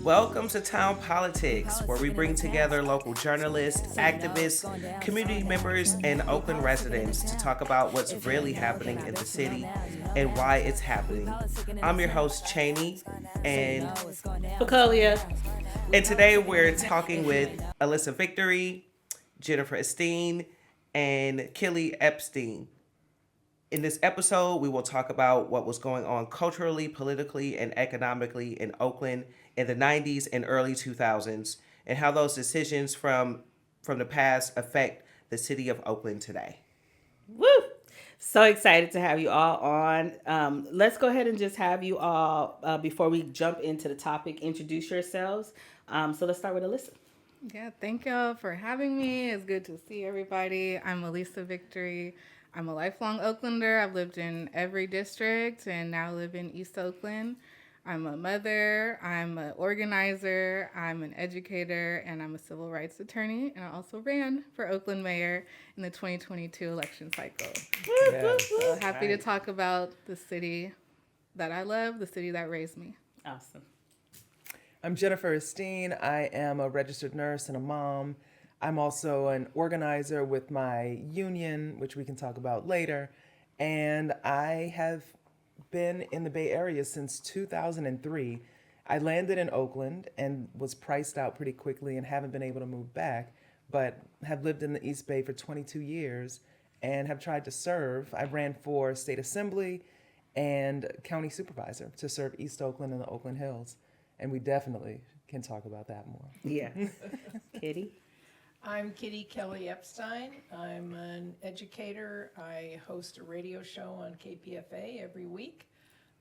Welcome to Town Politics, where we bring together local journalists, activists, community members, and Oakland residents to talk about what's really happening in the city and why it's happening. I'm your host, Chaney, and Pecolia. and today we're talking with Allyssa Victory, Jennifer Esteen, and Kelly Epstein. In this episode, we will talk about what was going on culturally, politically, and economically in Oakland in the 90s and early 2000s, and how those decisions from the past affect the city of Oakland today. Woo! So excited to have you all on. Let's go ahead and just have you all, before we jump into the topic, introduce yourselves. So let's start with Allyssa. Yeah, thank y'all for having me. It's good to see everybody. I'm Allyssa Victory. I'm a lifelong Oaklander. I've lived in every district and now live in East Oakland. I'm a mother, I'm an organizer, I'm an educator, and I'm a civil rights attorney. And I also ran for Oakland Mayor in the 2022 election cycle. So happy to talk about the city that I love, the city that raised me. Awesome. I'm Jennifer Esteen. I am a registered nurse and a mom. I'm also an organizer with my union, which we can talk about later. And I have been in the Bay Area since 2003. I landed in Oakland and was priced out pretty quickly and haven't been able to move back, but have lived in the East Bay for 22 years and have tried to serve. I ran for state assembly and county supervisor to serve East Oakland and the Oakland Hills. And we definitely can talk about that more. Yeah. Kitty? I'm Kitty Kelly Epstein. I'm an educator. I host a radio show on KPFA every week.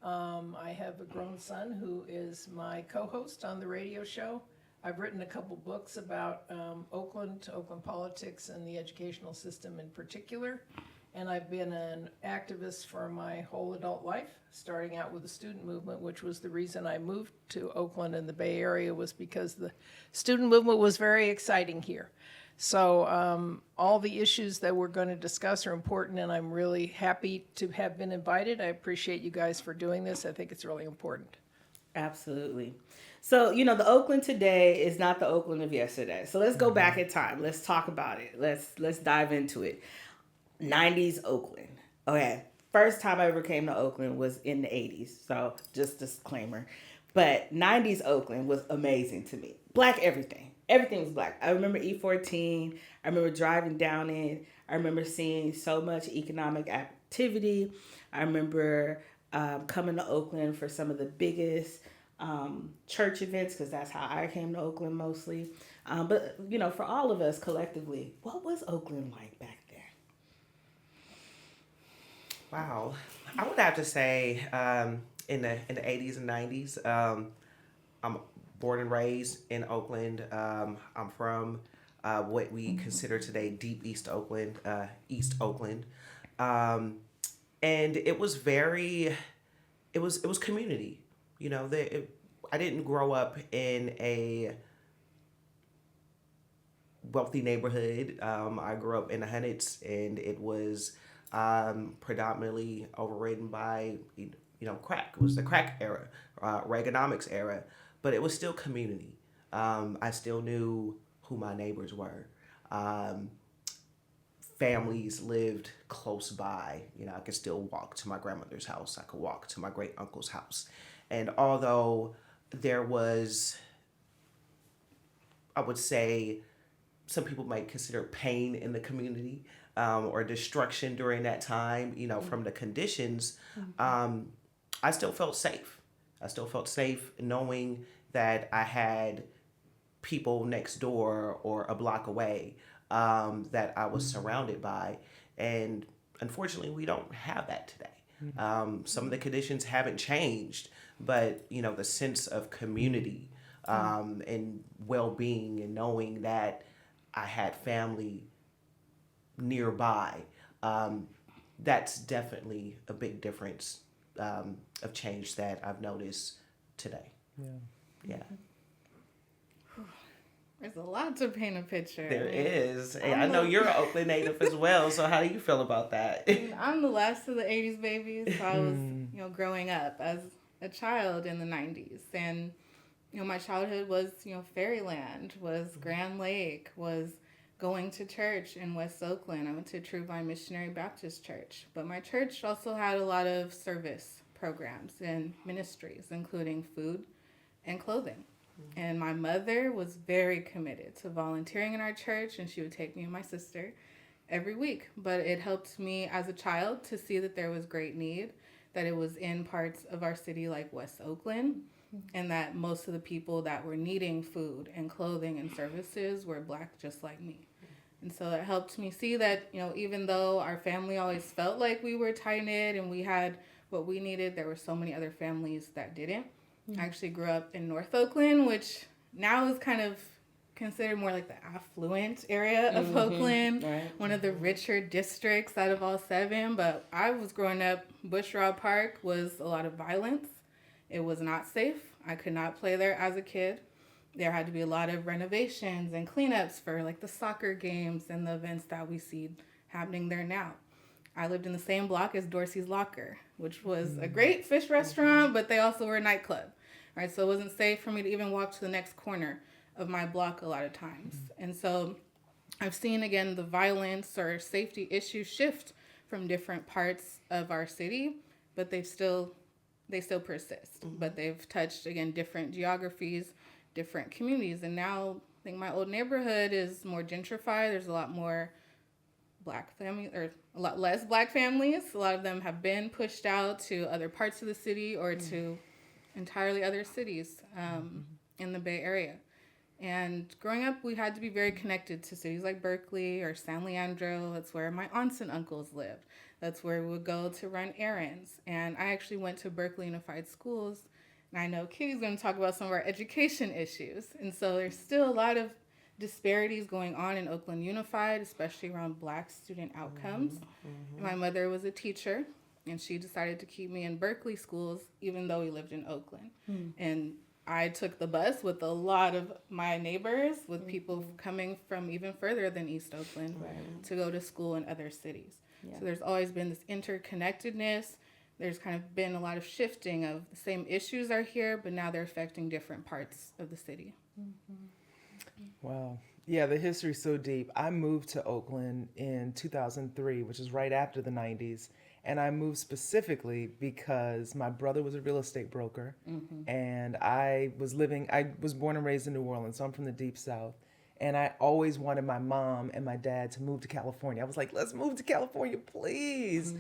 I have a grown son who is my co-host on the radio show. I've written a couple books about Oakland politics, and the educational system in particular. And I've been an activist for my whole adult life, starting out with the student movement, which was the reason I moved to Oakland and the Bay Area, was because the student movement was very exciting here. So all the issues that we're going to discuss are important, and I'm really happy to have been invited. I appreciate you guys for doing this. I think it's really important. Absolutely. So, the Oakland today is not the Oakland of yesterday. So let's go back in time. Let's talk about it. Let's dive into it. 90s Oakland. Okay. First time I ever came to Oakland was in the 80s. So just disclaimer. But 90s Oakland was amazing to me. Black everything. Everything was black. I remember E14. I remember driving down in. I remember seeing so much economic activity. I remember coming to Oakland for some of the biggest church events, because that's how I came to Oakland mostly. But, for all of us collectively, what was Oakland like back then? Wow, I would have to say in the 80s and 90s. I'm born and raised in Oakland. I'm from what we consider today Deep East Oakland, East Oakland, and it was it was community. I didn't grow up in a wealthy neighborhood. I grew up in the Hundreds, and it was predominantly overridden by crack. It was the crack era, Reaganomics era, but it was still community. I still knew who my neighbors were. Families lived close by. I could still walk to my grandmother's house. I could walk to my great uncle's house. And although there was, I would say, some people might consider pain in the community, or destruction during that time, from the conditions, I still felt safe. I still felt safe knowing that I had people next door or a block away that I was surrounded by. And unfortunately, we don't have that today. Some of the conditions haven't changed, but, the sense of community and well-being, and knowing that I had family nearby, that's definitely a big difference of change that I've noticed today. Yeah. There's a lot to paint a picture. There is. Hey, I know you're an Oakland native as well, so how do you feel about that? I'm the last of the 80s babies, so I was, growing up as a child in the 90s. And my childhood was, Fairyland, was Grand Lake, was going to church in West Oakland. I went to True Vine Missionary Baptist Church. But my church also had a lot of service programs and ministries, including food and clothing. And my mother was very committed to volunteering in our church, and she would take me and my sister every week. But it helped me as a child to see that there was great need, that it was in parts of our city like West Oakland, and that most of the people that were needing food and clothing and services were Black just like me. And so it helped me see that, even though our family always felt like we were tight-knit and we had what we needed, there were so many other families that didn't. I actually grew up in North Oakland, which now is kind of considered more like the affluent area of Oakland, Right. one of the richer districts out of all 7. But I was growing up, Bushrod Park was a lot of violence. It was not safe. I could not play there as a kid. There had to be a lot of renovations and cleanups for like the soccer games and the events that we see happening there now. I lived in the same block as Dorsey's Locker, which was a great fish restaurant, but they also were a nightclub, right? So it wasn't safe for me to even walk to the next corner of my block a lot of times. And so I've seen, again, the violence or safety issues shift from different parts of our city, but they still persist. But they've touched, again, different geographies, different communities. And now I think my old neighborhood is more gentrified. There's a lot more Black families, or a lot less Black families. A lot of them have been pushed out to other parts of the city or to entirely other cities in the Bay Area. And growing up, we had to be very connected to cities like Berkeley or San Leandro. That's where my aunts and uncles lived. That's where we would go to run errands. And I actually went to Berkeley Unified Schools. And I know Kitty's going to talk about some of our education issues. And so there's still a lot of disparities going on in Oakland Unified, especially around Black student outcomes. My mother was a teacher, and she decided to keep me in Berkeley schools, even though we lived in Oakland. And I took the bus with a lot of my neighbors, with people coming from even further than East Oakland to go to school in other cities. Yeah. So there's always been this interconnectedness. There's kind of been a lot of shifting of the same issues are here, but now they're affecting different parts of the city. Wow. Yeah, the history's so deep. I moved to Oakland in 2003, which is right after the 90s. And I moved specifically because my brother was a real estate broker. And I was born and raised in New Orleans, so I'm from the Deep South. And I always wanted my mom and my dad to move to California. I was like, let's move to California, please.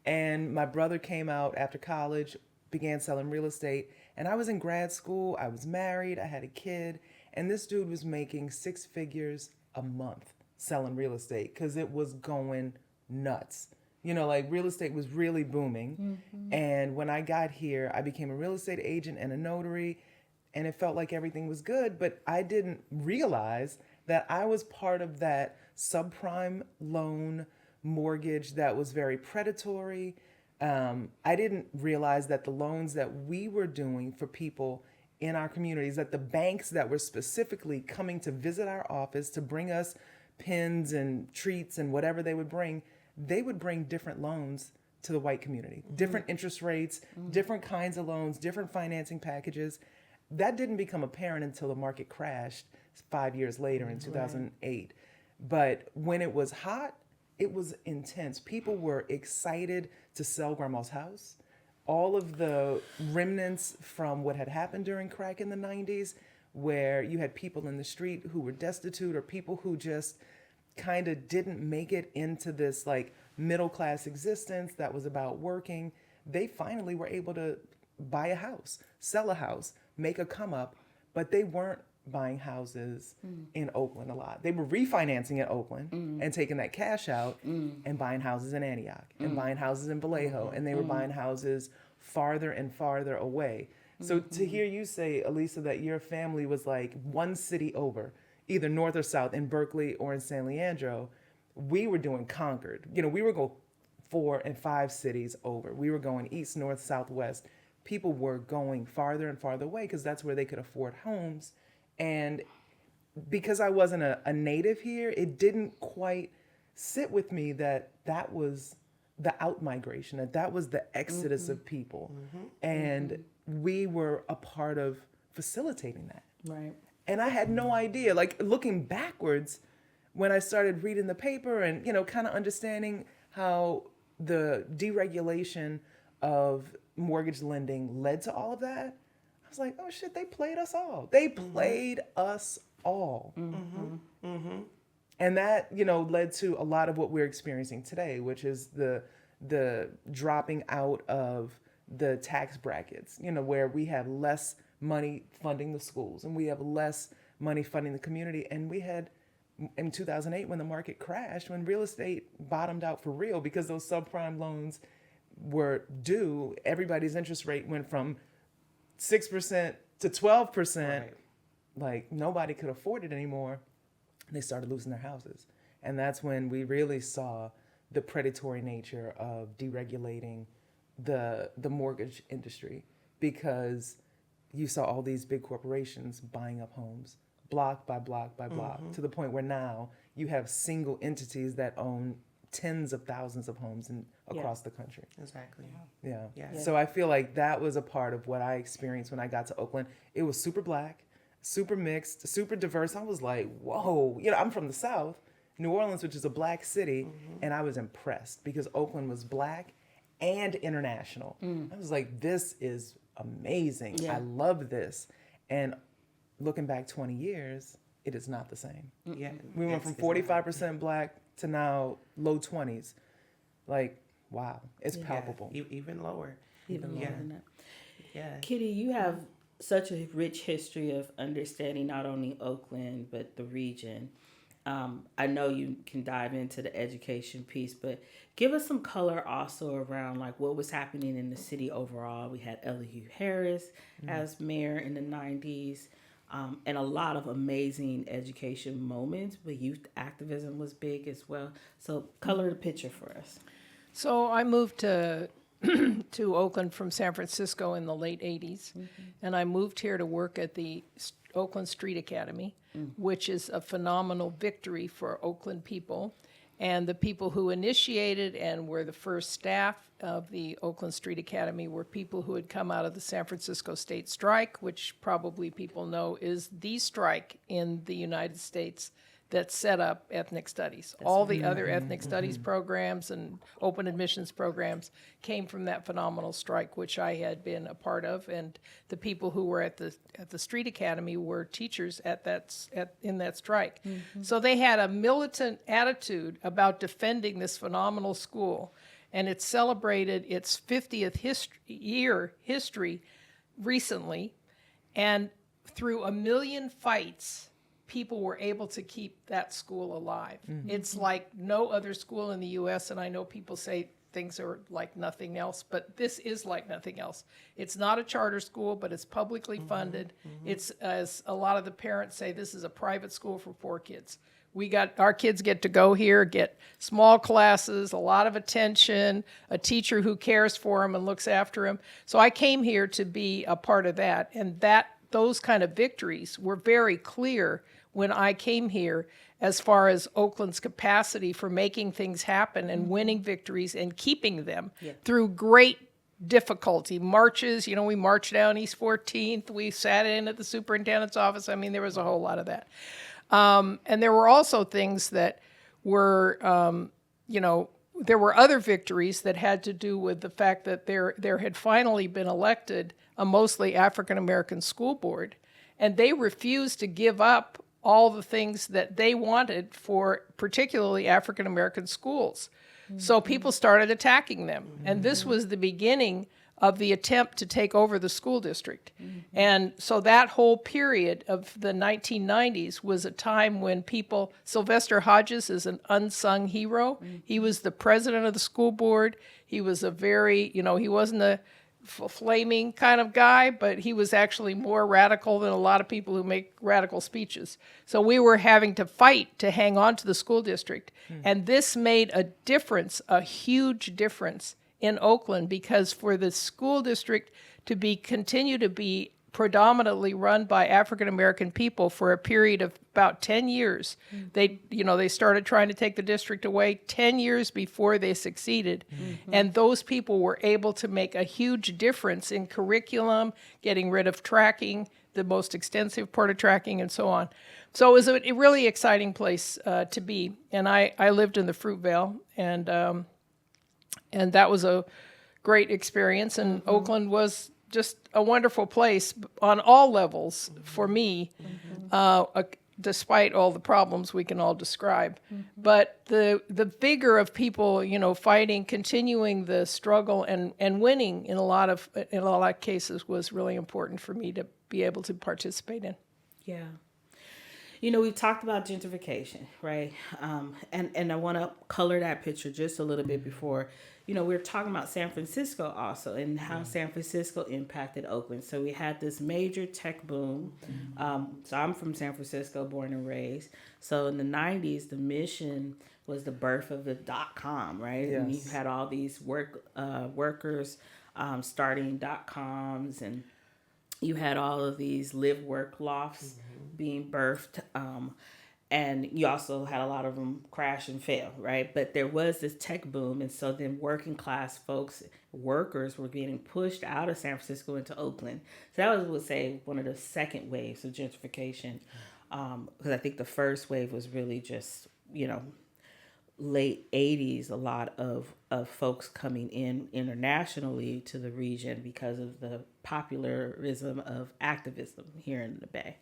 And my brother came out after college, began selling real estate. And I was in grad school. I was married. I had a kid. And this dude was making 6 figures a month selling real estate because it was going nuts. Like real estate was really booming. And when I got here, I became a real estate agent and a notary. And it felt like everything was good, but I didn't realize that I was part of that subprime loan mortgage that was very predatory. I didn't realize that the loans that we were doing for people in our communities, that the banks that were specifically coming to visit our office to bring us pins and treats and whatever they would bring different loans to the white community, different interest rates, different kinds of loans, different financing packages. That didn't become apparent until the market crashed 5 years later in 2008. But when it was hot, it was intense. People were excited to sell grandma's house. All of the remnants from what had happened during crack in the 90s, where you had people in the street who were destitute or people who just kind of didn't make it into this like middle class existence that was about working, they finally were able to buy a house, sell a house, make a come up, but they weren't buying houses in Oakland a lot. They were refinancing in Oakland and taking that cash out and buying houses in Antioch and buying houses in Vallejo, and they were buying houses farther and farther away. So to hear you say, Allyssa, that your family was like one city over, either north or south in Berkeley or in San Leandro, we were doing Concord. We were going 4 and 5 cities over. We were going east, north, south, west. People were going farther and farther away because that's where they could afford homes. And because I wasn't a native here, it didn't quite sit with me that was the out-migration, that was the exodus of people. And we were a part of facilitating that. Right. And I had no idea. Like, looking backwards, when I started reading the paper and, kind of understanding how the deregulation of mortgage lending led to all of that, I was like, oh shit, they played us all. They played us all. And that, led to a lot of what we're experiencing today, which is the dropping out of the tax brackets, where we have less money funding the schools and we have less money funding the community. And we had, in 2008, when the market crashed, when real estate bottomed out for real, because those subprime loans were due, everybody's interest rate went from 6% to 12%. Right. Like, nobody could afford it anymore. They started losing their houses. And that's when we really saw the predatory nature of deregulating the mortgage industry, because you saw all these big corporations buying up homes, block by block by block, to the point where now you have single entities that own tens of thousands of homes across the country. Exactly. Yeah. Yeah. So I feel like that was a part of what I experienced when I got to Oakland. It was super black, super mixed, super diverse. I was like, whoa. I'm from the South, New Orleans, which is a black city, and I was impressed because Oakland was black and international. I was like, this is amazing. Yeah. I love this. And looking back 20 years, it is not the same. Yeah. We went from 45% black to now low 20s. Like, wow, it's palpable. Even lower. Even more than that. Yeah. Kitty, you have such a rich history of understanding not only Oakland, but the region. I know you can dive into the education piece, but give us some color also around like what was happening in the city overall. We had Elihu Harris as mayor in the 90s, and a lot of amazing education moments, but youth activism was big as well. So color the picture for us. So I moved to Oakland from San Francisco in the late 80s, and I moved here to work at the Oakland Street Academy, which is a phenomenal victory for Oakland people. And the people who initiated and were the first staff of the Oakland Street Academy were people who had come out of the San Francisco State Strike, which probably people know is the strike in the United States that set up ethnic studies. All the other ethnic studies programs and open admissions programs came from that phenomenal strike, which I had been a part of. And the people who were at the Street Academy were teachers in that strike. So they had a militant attitude about defending this phenomenal school. And it celebrated its 50th year history recently. And through a million fights, people were able to keep that school alive. It's like no other school in the U.S., and I know people say things are like nothing else, but this is like nothing else. It's not a charter school, but it's publicly funded. It's, as a lot of the parents say, this is a private school for poor kids. Our kids get to go here, get small classes, a lot of attention, a teacher who cares for them and looks after them. So I came here to be a part of that, and those kind of victories were very clear when I came here as far as Oakland's capacity for making things happen and winning victories and keeping them through great difficulty. Marches, we marched down East 14th. We sat in at the superintendent's office. I mean, there was a whole lot of that. And there were also things that were, there were other victories that had to do with the fact that there had finally been elected a mostly African-American school board, and they refused to give up all the things that they wanted for particularly African-American schools. So people started attacking them, and this was the beginning of the attempt to take over the school district. And so that whole period of the 1990s was a time when Sylvester Hodges is an unsung hero. He was the president of the school board. He was a very, he wasn't a flaming kind of guy, but he was actually more radical than a lot of people who make radical speeches. So we were having to fight to hang on to the school district. And this made a difference, a huge difference in Oakland, because for the school district to continue to be predominantly run by African American people for a period of about 10 years. They started trying to take the district away 10 years before they succeeded. And those people were able to make a huge difference in curriculum, getting rid of tracking. the most extensive porta tracking and so on. So it was a really exciting place to be. And I lived in the Fruitvale, and that was a great experience. And Oakland was just a wonderful place on all levels for me, despite all the problems we can all describe. But the vigor of people, fighting, continuing the struggle, and winning in a lot of cases was really important for me to be able to participate in. Yeah. We've talked about gentrification, right? And I want to color that picture just a little bit before. We're talking about San Francisco also, and how San Francisco impacted Oakland. So we had this major tech boom. So I'm from San Francisco, born and raised. So in the 90s, the mission was the birth of the .com, right? Yes. And you had all these workers starting .coms, and you had all of these live-work lofts being birthed. And you also had a lot of them crash and fail, right? But there was this tech boom. And so then working class workers were getting pushed out of San Francisco into Oakland. So that was, I would say, one of the second waves of gentrification. Because I think the first wave was really just, late 80s, a lot of folks coming in internationally to the region because of the popularism of activism here in the Bay.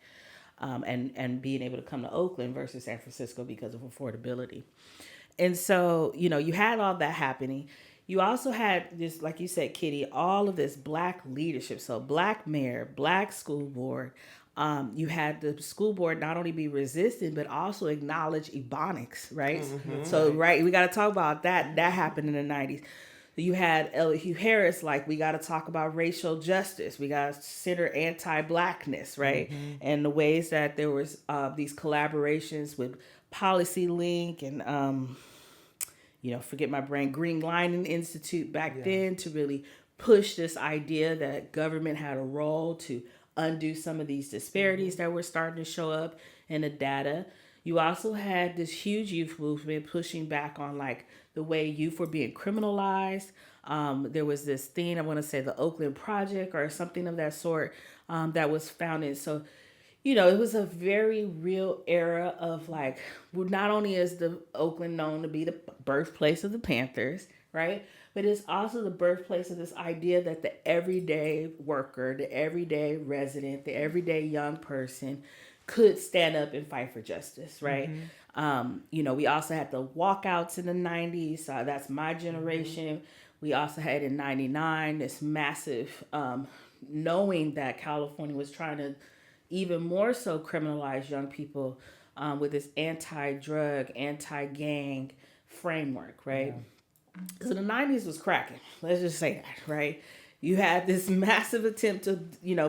And being able to come to Oakland versus San Francisco because of affordability. And so, you had all that happening. You also had this, like you said, Kitty, all of this Black leadership. So Black mayor, Black school board. You had the school board not only be resistant, but also acknowledge Ebonics, right? So, we got to talk about that. That happened in the 90s. You had Elihu Harris, we got to talk about racial justice. We got to consider anti-Blackness, right? And the ways that there was these collaborations with Policy Link and, forget my brain, Green Lining Institute back then to really push this idea that government had a role to undo some of these disparities that were starting to show up in the data. You also had this huge youth movement pushing back on the way youth were being criminalized. There was this thing, I want to say the Oakland Project or something of that sort that was founded. So, it was a very real era of not only is the Oakland known to be the birthplace of the Panthers, right? But it's also the birthplace of this idea that the everyday worker, the everyday resident, the everyday young person could stand up and fight for justice, right? We also had the walkouts in the 90s. That's my generation. We also had in 99 this massive knowing that California was trying to even more so criminalize young people with this anti-drug, anti-gang framework, right? So the 90s was cracking. Let's just say that, right? You had this massive attempt to,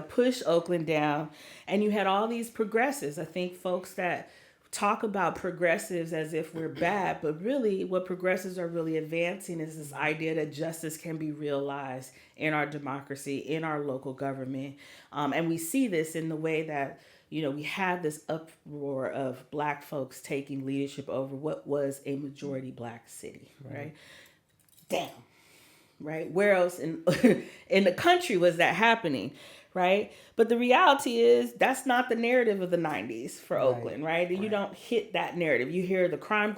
push Oakland down, and you had all these progressives. I think folks that talk about progressives as if we're bad, but really what progressives are really advancing is this idea that justice can be realized in our democracy, in our local government. And we see this in the way that, we had this uproar of Black folks taking leadership over what was a majority Black city, right? Damn. Right? Where else in the country was that happening, right? But the reality is that's not the narrative of the 90s for Oakland, right? You don't hit that narrative. You hear the crime.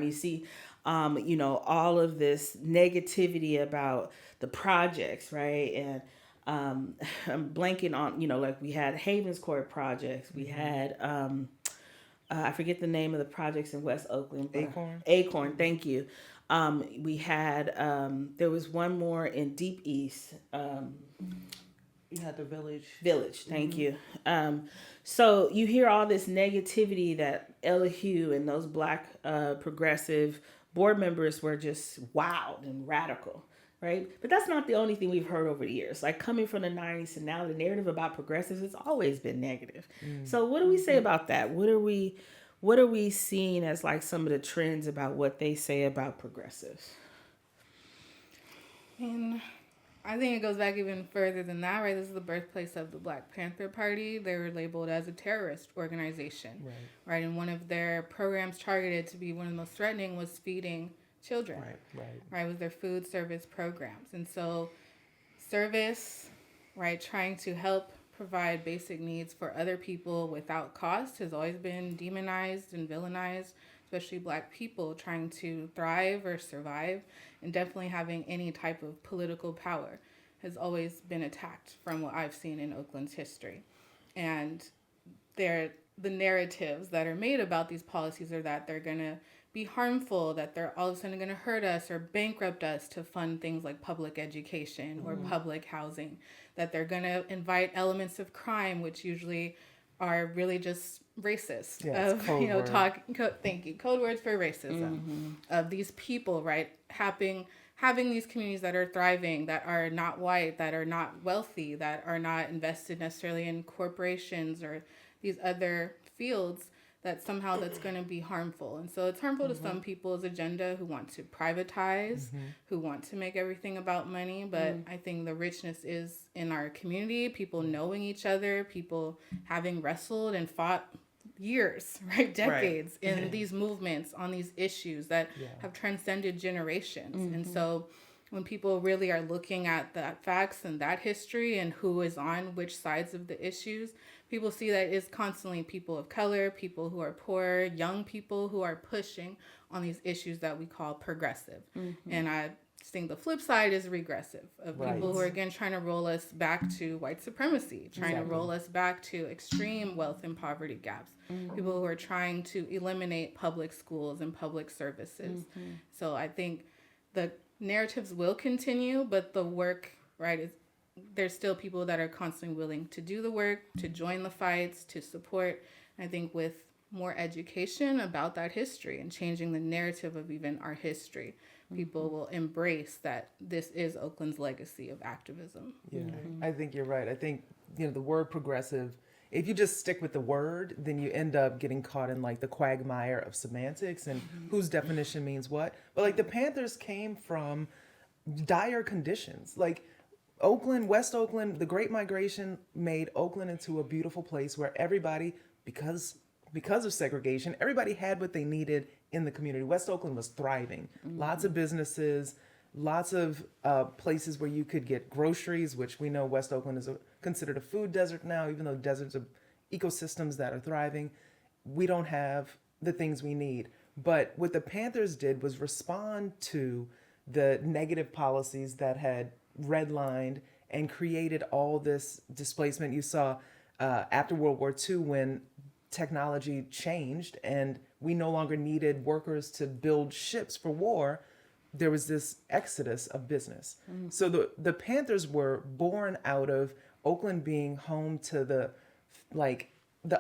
You see, all of this negativity about the projects, right? And I'm blanking on, we had Havens Court projects. We had, I forget the name of the projects in West Oakland. Acorn, thank you. We had, there was one more in Deep East. You had the Village. Thank you. So you hear all this negativity that Elihu and those Black progressive board members were just wild and radical, right? But that's not the only thing we've heard over the years. Coming from the 90s and now the narrative about progressives has always been negative. So what do we say about that? What are we seeing as some of the trends about what they say about progressives? And I think it goes back even further than that, right? This is the birthplace of the Black Panther Party. They were labeled as a terrorist organization, right? And one of their programs targeted to be one of the most threatening was feeding children, right? With their food service programs. And so service, right, trying to help provide basic needs for other people without cost has always been demonized and villainized, especially Black people trying to thrive or survive, and definitely having any type of political power has always been attacked from what I've seen in Oakland's history. And the narratives that are made about these policies are that they're going to be harmful, that they're all of a sudden going to hurt us or bankrupt us to fund things like public education or public housing, that they're going to invite elements of crime, which usually are really just racist. Yeah, it's code word. Thank you. Code words for racism of these people, right? Having these communities that are thriving, that are not white, that are not wealthy, that are not invested necessarily in corporations or these other fields, that somehow that's going to be harmful. And so it's harmful to some people's agenda who want to privatize, who want to make everything about money. But I think the richness is in our community, people knowing each other, people having wrestled and fought years, right? Decades in these movements on these issues that have transcended generations. And so when people really are looking at that facts and that history and who is on which sides of the issues, people see that it's constantly people of color, people who are poor, young people who are pushing on these issues that we call progressive. And I think the flip side is regressive, of people who are again trying to roll us back to white supremacy, trying to roll us back to extreme wealth and poverty gaps, people who are trying to eliminate public schools and public services. So I think the narratives will continue, but the work, right, is there's still people that are constantly willing to do the work, to join the fights, to support. I think with more education about that history and changing the narrative of even our history, people will embrace that this is Oakland's legacy of activism. Yeah, I think you're right. I think, the word progressive, if you just stick with the word, then you end up getting caught in like the quagmire of semantics and whose definition means what. But like the Panthers came from dire conditions. Like Oakland, West Oakland, the Great Migration made Oakland into a beautiful place where everybody, because of segregation, everybody had what they needed in the community. West Oakland was thriving. Lots of businesses, lots of places where you could get groceries, which we know West Oakland is considered a food desert now, even though deserts are ecosystems that are thriving. We don't have the things we need. But what the Panthers did was respond to the negative policies that had redlined and created all this displacement. You saw after World War II when technology changed and we no longer needed workers to build ships for war, there was this exodus of business. So the Panthers were born out of Oakland being home to the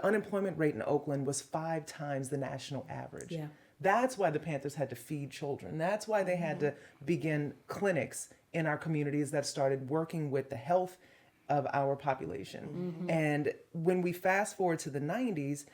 unemployment rate in Oakland was 5 times the national average. Yeah. That's why the Panthers had to feed children. That's why they had to begin clinics in our communities that started working with the health of our population. And when we fast forward to the 90s,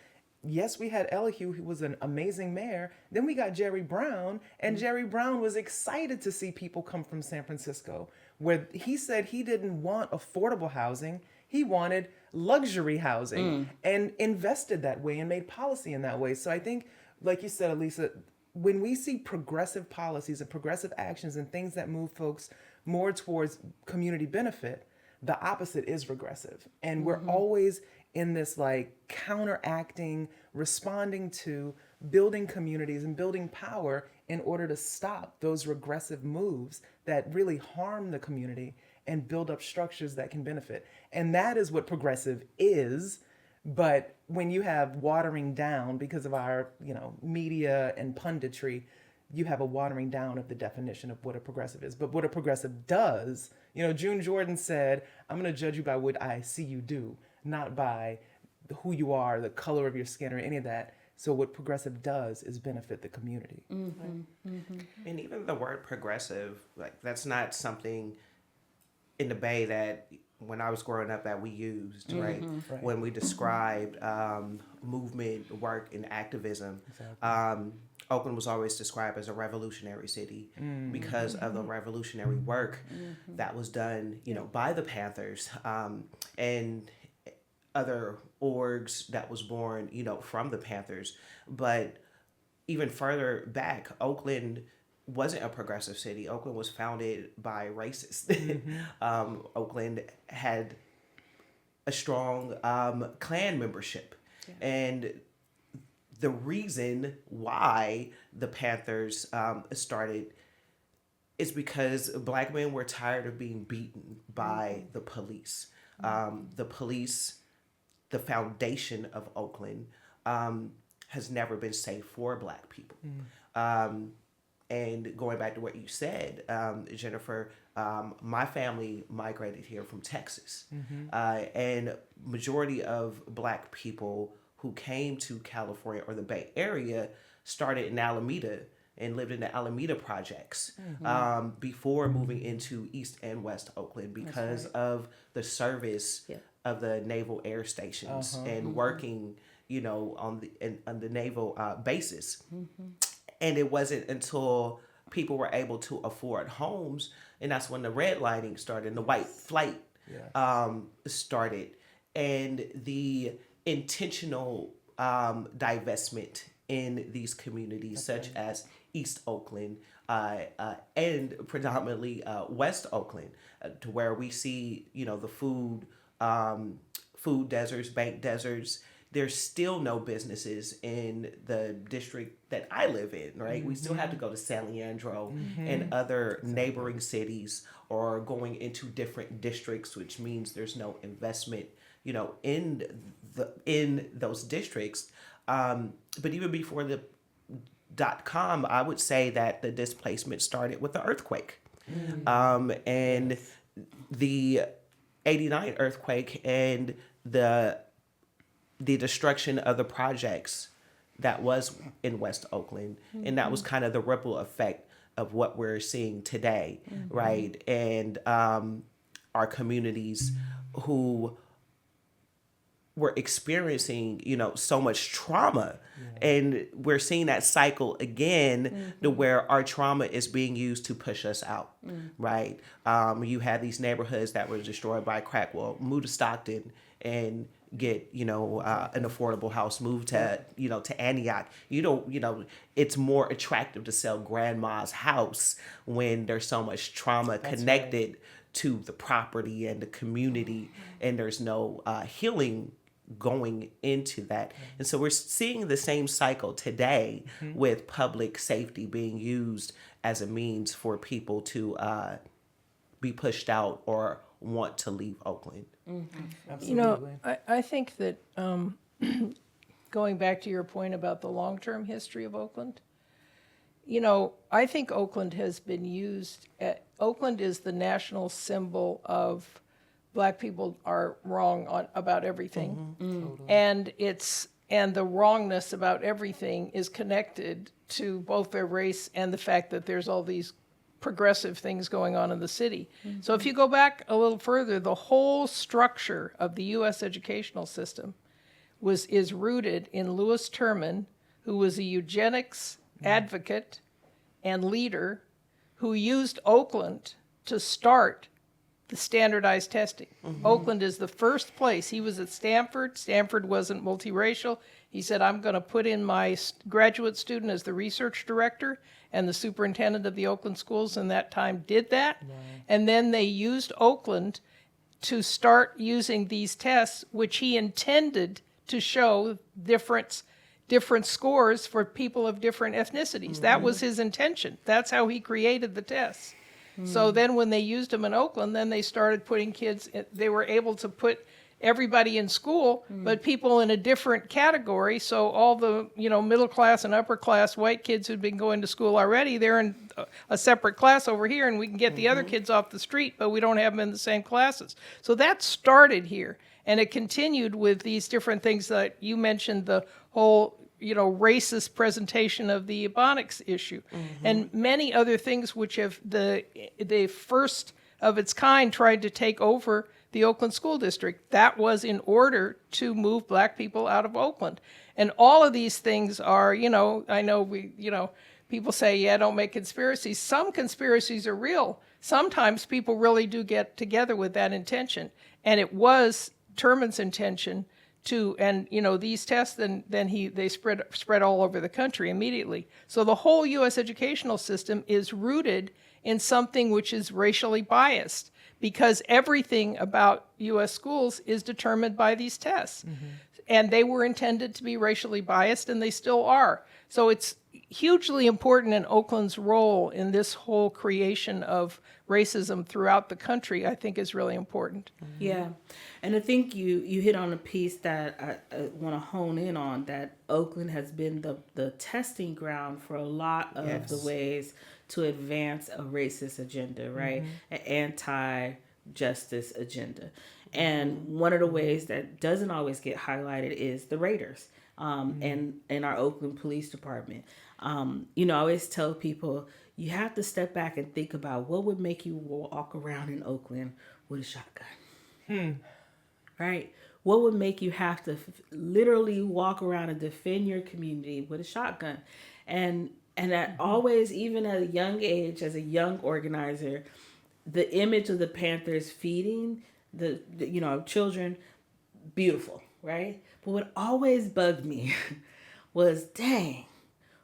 yes, we had Elihu, who was an amazing mayor. Then we got Jerry Brown, and Jerry Brown was excited to see people come from San Francisco, where he said he didn't want affordable housing. He wanted luxury housing and invested that way and made policy in that way. So I think, like you said, Allyssa, when we see progressive policies and progressive actions and things that move folks more towards community benefit, the opposite is regressive. And we're always in this like counteracting, responding to building communities and building power in order to stop those regressive moves that really harm the community and build up structures that can benefit. And that is what progressive is. But when you have watering down because of our, media and punditry, you have a watering down of the definition of what a progressive is. But what a progressive does, June Jordan said, I'm going to judge you by what I see you do, not by who you are, the color of your skin, or any of that. So what progressive does is benefit the community. And even the word progressive, that's not something in the Bay that when I was growing up that we used, right? When we described movement, work, and activism. Exactly. Oakland was always described as a revolutionary city because of the revolutionary work that was done, by the Panthers and other orgs that was born, from the Panthers. But even further back, Oakland wasn't a progressive city. Oakland was founded by racists. Oakland had a strong Klan membership. And the reason why the Panthers started is because Black men were tired of being beaten by the police. The police, the foundation of Oakland, has never been safe for Black people. And going back to what you said, Jennifer, my family migrated here from Texas. And majority of Black people who came to California or the Bay Area started in Alameda and lived in the Alameda projects before moving into East and West Oakland because of the service of the naval air stations and working, on the naval basis. And it wasn't until people were able to afford homes, and that's when the redlining started and the white flight started, and the intentional divestment in these communities, such as East Oakland and predominantly West Oakland, to where we see, the food deserts, bank deserts. There's still no businesses in the district that I live in, right? We still have to go to San Leandro and other neighboring cities, or going into different districts, which means there's no investment, in those districts. But even before the .com, I would say that the displacement started with the earthquake. And the 89 earthquake and the destruction of the projects that was in West Oakland. And that was kind of the ripple effect of what we're seeing today, right? And our communities who were experiencing, so much trauma. And we're seeing that cycle again to where our trauma is being used to push us out, right? You had these neighborhoods that were destroyed by crack. Well, move to Stockton and get, an affordable house, move to, to Antioch. It's more attractive to sell grandma's house when there's so much trauma connected to the property and the community, and there's no healing going into that. And so we're seeing the same cycle today with public safety being used as a means for people to be pushed out or want to leave Oakland. Absolutely. I think that going back to your point about the long-term history of Oakland, I think Oakland has been used. Oakland is the national symbol of Black people are wrong about everything, and the wrongness about everything is connected to both their race and the fact that there's all these progressive things going on in the city. So if you go back a little further, the whole structure of the U.S. educational system is rooted in Lewis Terman, who was a eugenics advocate and leader who used Oakland to start the standardized testing. Oakland is the first place. He was at Stanford. Stanford wasn't multiracial. He said, I'm going to put in my graduate student as the research director, and the superintendent of the Oakland schools in that time did that. Wow. And then they used Oakland to start using these tests, which he intended to show different scores for people of different ethnicities. That was his intention. That's how he created the tests. So then when they used them in Oakland, then they started putting kids, they were able to put everybody in school, but people in a different category. So all the, middle class and upper class white kids who'd been going to school already, they're in a separate class over here, and we can get the other kids off the street, but we don't have them in the same classes. So that started here, and it continued with these different things that you mentioned, the whole racist presentation of the Ebonics issue, and many other things which have the first of its kind tried to take over the Oakland School District. That was in order to move Black people out of Oakland. And all of these things are, I know people say, don't make conspiracies. Some conspiracies are real. Sometimes people really do get together with that intention. And it was Terman's intention these tests, they spread all over the country immediately. So the whole U.S. educational system is rooted in something which is racially biased, because everything about U.S. schools is determined by these tests. And they were intended to be racially biased, and they still are. So it's hugely important in Oakland's role in this whole creation of racism throughout the country, I think is really important. Yeah. And I think you hit on a piece that I want to hone in on, that Oakland has been the testing ground for a lot of the ways to advance a racist agenda, right? An anti-justice agenda. And one of the ways that doesn't always get highlighted is the Raiders and our Oakland Police Department. I always tell people, you have to step back and think about what would make you walk around in Oakland with a shotgun. Right? What would make you have to literally walk around and defend your community with a shotgun? And that always, even at a young age, as a young organizer, the image of the Panthers feeding the children, beautiful, right? But what always bugged me was, dang,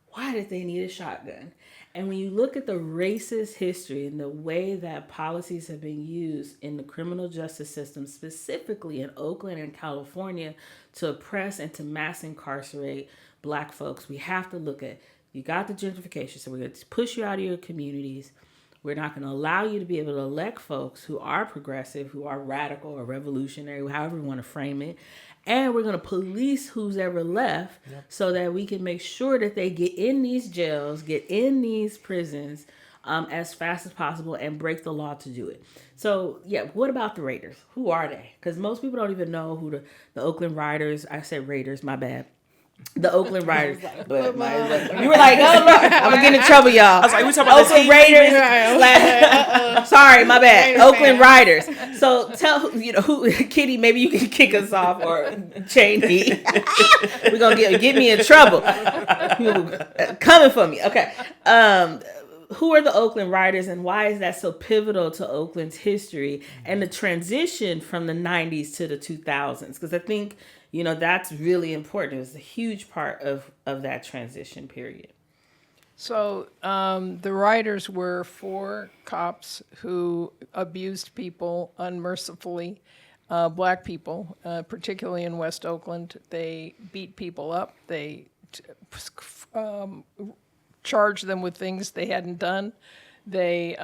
why did they need a shotgun? And when you look at the racist history and the way that policies have been used in the criminal justice system, specifically in Oakland and California, to oppress and to mass incarcerate Black folks, we have to look at, you got the gentrification, so we're going to push you out of your communities. We're not going to allow you to be able to elect folks who are progressive, who are radical or revolutionary, however you want to frame it. And we're going to police who's ever left so that we can make sure that they get in these jails, get in these prisons as fast as possible and break the law to do it. So, what about the Raiders? Who are they? Because most people don't even know who the Oakland Riders, I said Raiders, my bad. The Oakland Riders. But you were like, oh, Lord, I'm going to get in trouble, y'all. I was like, we talking about Oakland Raiders. Sorry, my bad. Oakland Riders. So tell, who, Kitty, maybe you can kick us off, or Chaney. We're going to get me in trouble. Coming for me. Okay. Who are the Oakland Riders, and why is that so pivotal to Oakland's history and the transition from the 90s to the 2000s? Because I think, that's really important. It was a huge part of that transition period. So the Riders were 4 cops who abused people unmercifully, Black people, particularly in West Oakland. They beat people up. They charged them with things they hadn't done. They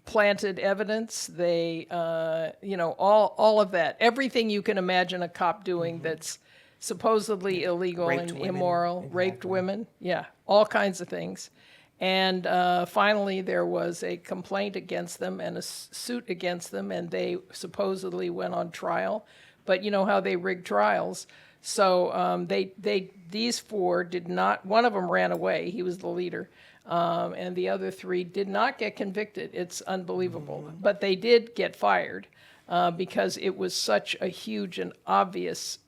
planted evidence. They, all of that. Everything you can imagine a cop doing that's supposedly illegal and immoral, raped women. Yeah, all kinds of things. And finally, there was a complaint against them and a suit against them, and they supposedly went on trial. But you know how they rig trials. So these 4 did not, one of them ran away, he was the leader, and the other 3 did not get convicted. It's unbelievable. But they did get fired because it was such a huge and obvious,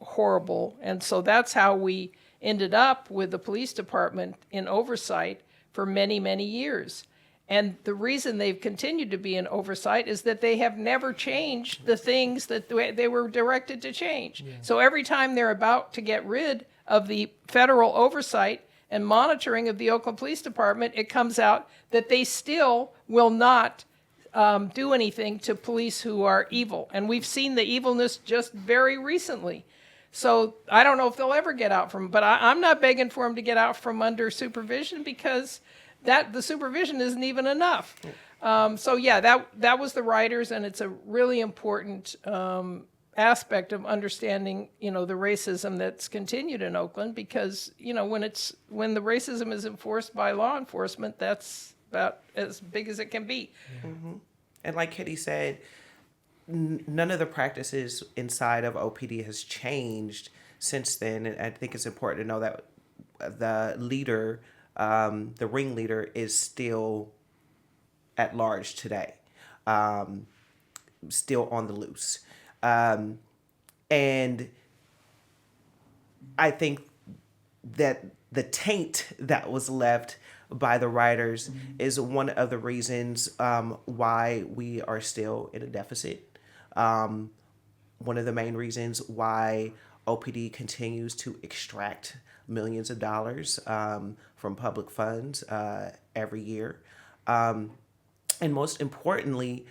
horrible. And so that's how we ended up with the police department in oversight for many, many years. And the reason they've continued to be in oversight is that they have never changed the things that they were directed to change. Yeah. So every time they're about to get rid of the federal oversight and monitoring of the Oakland Police Department, it comes out that they still will not do anything to police who are evil. And we've seen the evilness just very recently. So I don't know if they'll ever get out from, but I'm not begging for them to get out from under supervision, because the supervision isn't even enough. That was the Riders, and it's a really important aspect of understanding, the racism that's continued in Oakland, because, when the racism is enforced by law enforcement, that's about as big as it can be. Mm-hmm. And like Kitty said, none of the practices inside of OPD has changed since then. And I think it's important to know that the leader, the ringleader, is still at large today, still on the loose. And I think that the taint that was left by the Riders is one of the reasons why we are still in a deficit. One of the main reasons why OPD continues to extract millions of dollars from public funds every year. And most importantly,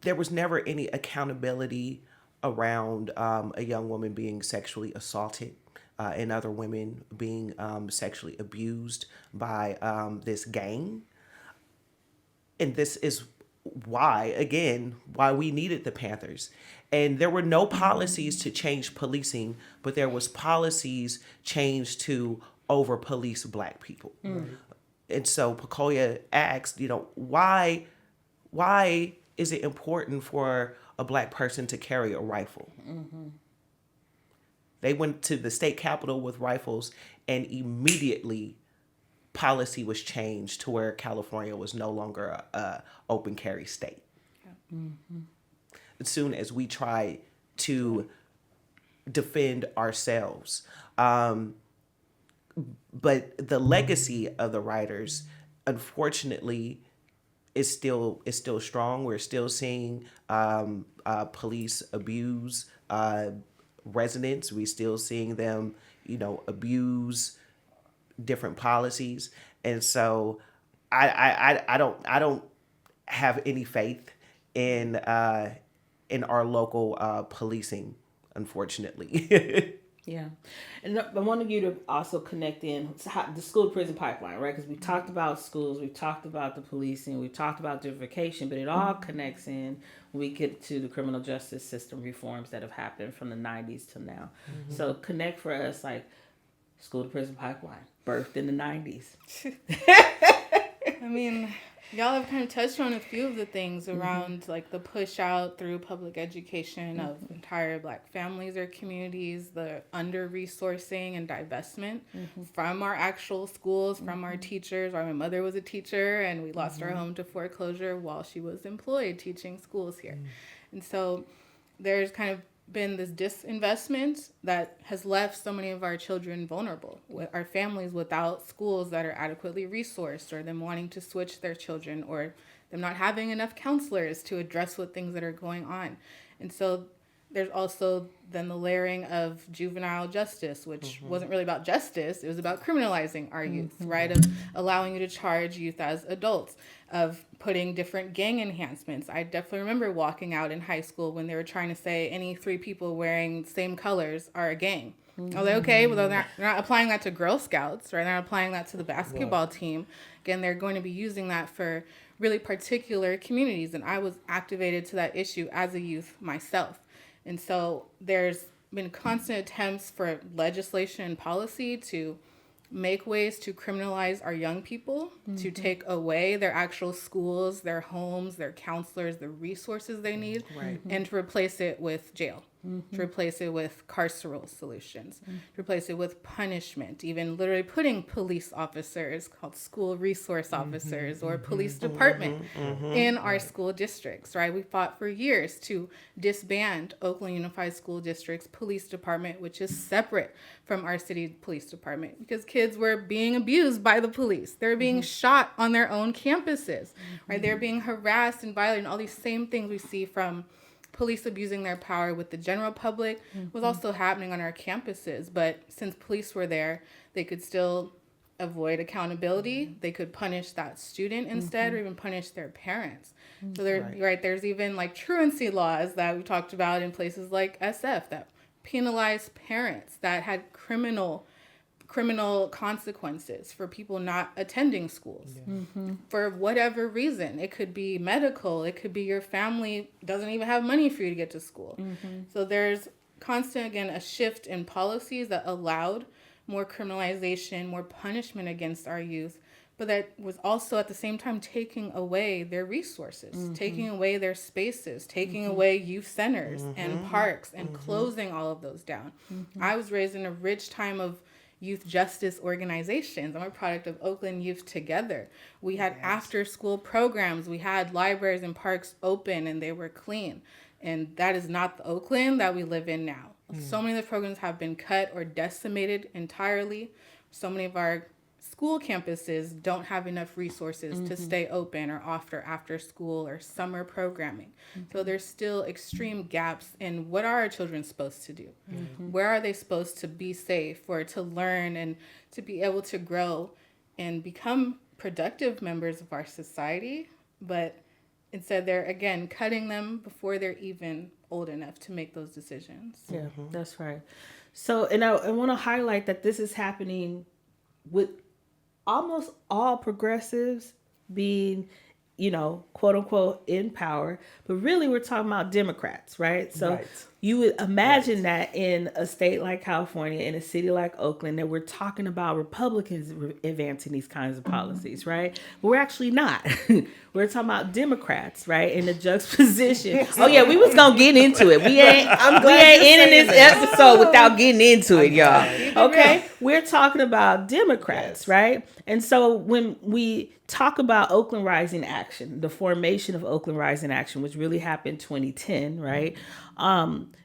there was never any accountability around a young woman being sexually assaulted and other women being sexually abused by this gang. And this is why we needed the Panthers. And there were no policies to change policing, but there was policies changed to over police Black people. And so Pecolia asked, why is it important for a Black person to carry a rifle? They went to the state capitol with rifles, and immediately policy was changed to where California was no longer a open carry state. As soon as we tried to defend ourselves. But the legacy of the writers, unfortunately, is still strong. We're still seeing police abuse residents. We're still seeing them, abuse different policies. And so I don't have any faith in our local policing, unfortunately. Yeah. And I wanted you to also connect in the school to prison pipeline, right? Because we talked about schools, we talked about the policing, we talked about gentrification, but it all connects in when we get to the criminal justice system reforms that have happened from the 90s to now. So connect for us, like, school to prison pipeline, birthed in the 90s. I mean, y'all have kind of touched on a few of the things around like the push out through public education of entire Black families or communities, the under-resourcing and divestment from our actual schools, from our teachers. My mother was a teacher, and we lost our home to foreclosure while she was employed teaching schools here. And so there's kind of been this disinvestment that has left so many of our children vulnerable, with our families without schools that are adequately resourced, or them wanting to switch their children, or them not having enough counselors to address what things that are going on. And so there's also then the layering of juvenile justice, which wasn't really about justice. It was about criminalizing our youth, right? Of allowing you to charge youth as adults, of putting different gang enhancements. I definitely remember walking out in high school when they were trying to say any 3 people wearing same colors are a gang. I was like, okay, well, they're not applying that to Girl Scouts, right? They're not applying that to the basketball team. Again, they're going to be using that for really particular communities. And I was activated to that issue as a youth myself. And so there's been constant attempts for legislation and policy to make ways to criminalize our young people, to take away their actual schools, their homes, their counselors, the resources they need, and to replace it with jail, to replace it with carceral solutions, to replace it with punishment, even literally putting police officers called school resource officers or police department in our school districts, right? We fought for years to disband Oakland Unified School District's police department, which is separate from our city police department, because kids were being abused by the police. They were being shot on their own campuses, right? They're being harassed and violated, and all these same things we see from police abusing their power with the general public was also happening on our campuses. But since police were there, they could still avoid accountability. They could punish that student instead, or even punish their parents. So there's even like truancy laws that we talked about in places like SF that penalized parents, that had criminal consequences for people not attending schools for whatever reason. It could be medical. It could be your family doesn't even have money for you to get to school. So there's constant, again, a shift in policies that allowed more criminalization, more punishment against our youth, but that was also at the same time taking away their resources, taking away their spaces, taking away youth centers and parks, and closing all of those down. I was raised in a rich time of youth justice organizations. I'm a product of Oakland Youth Together. We had after school programs. We had libraries and parks open, and they were clean. And that is not the Oakland that we live in now. So many of the programs have been cut or decimated entirely. So many of our school campuses don't have enough resources to stay open or offer after school or summer programming. So there's still extreme gaps in what are our children supposed to do? Where are they supposed to be safe or to learn and to be able to grow and become productive members of our society, but instead they're, again, cutting them before they're even old enough to make those decisions. Yeah, that's right. So, and I want to highlight that this is happening with almost all progressives being, quote unquote, in power. But really, we're talking about Democrats, right? So Right. you would imagine that in a state like California, in a city like Oakland, that we're talking about Republicans advancing these kinds of policies, right? But we're actually not. We're talking about Democrats, right? In the juxtaposition. Oh yeah, we was gonna get into it. We ain't ending this episode without getting into it, y'all. Okay? We're talking about Democrats, right? And so when we talk about Oakland Rising Action, the formation of Oakland Rising Action, which really happened 2010, right?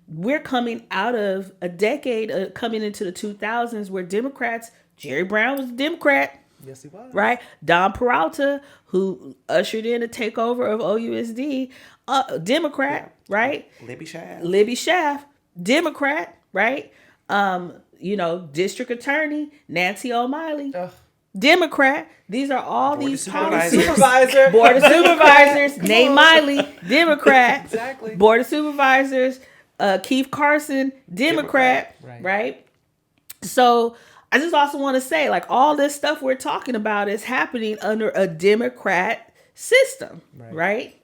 We're coming out of a decade, coming into the 2000s, where Democrats, Jerry Brown was a Democrat. Yes, he was. Right? Don Peralta, who ushered in a takeover of OUSD, Democrat, right? Libby Schaff, Democrat, right? District Attorney, Nancy O'Malley, Democrat. These are all these policies. Board of Supervisors, Nate Miley, Democrat. Exactly. Board of Supervisors, Keith Carson, Democrat. Right? So I just also want to say, like, all this stuff we're talking about is happening under a Democrat system, right?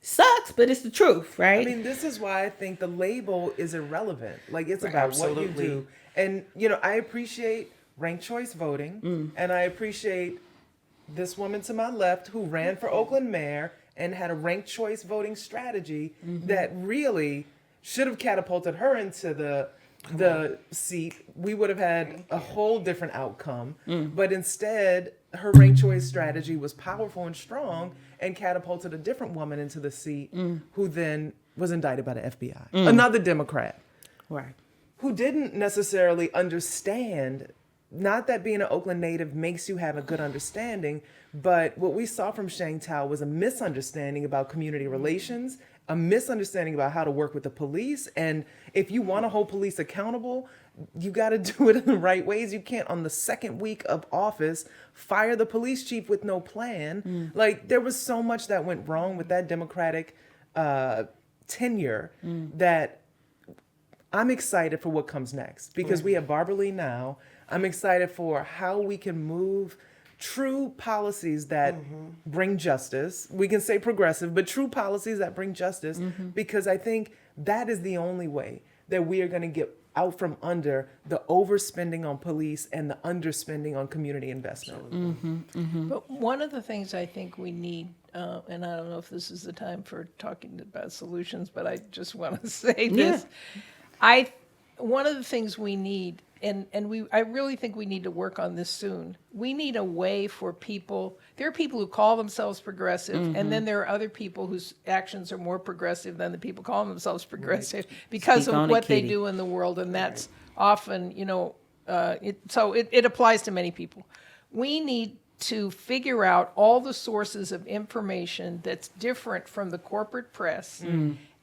Sucks, but it's the truth, right? I mean, this is why I think the label is irrelevant. Like, it's about what you do. And, I appreciate ranked choice voting, and I appreciate this woman to my left who ran for Oakland Mayor and had a ranked choice voting strategy that really should have catapulted her into the seat. We would have had a whole different outcome. But instead, her ranked choice strategy was powerful and strong and catapulted a different woman into the seat who then was indicted by the FBI. Another Democrat. Right. Who didn't necessarily understand, not that being an Oakland native makes you have a good understanding, but what we saw from Chaney was a misunderstanding about community relations, a misunderstanding about how to work with the police. And if you want to hold police accountable, you got to do it in the right ways. You can't, on the second week of office, fire the police chief with no plan. Like, there was so much that went wrong with that Democratic tenure that I'm excited for what comes next, because we have Barbara Lee now. I'm excited for how we can move true policies that bring justice. We can say progressive, but true policies that bring justice, because I think that is the only way that we are going to get out from under the overspending on police and the underspending on community investment. But one of the things I think we need, and I don't know if this is the time for talking about solutions, but I just want to say this. One of the things we need, I really think we need to work on this soon. We need a way for people. There are people who call themselves progressive, and then there are other people whose actions are more progressive than the people calling themselves progressive because of what they do in the world, and that's often, it applies to many people. We need to figure out all the sources of information that's different from the corporate press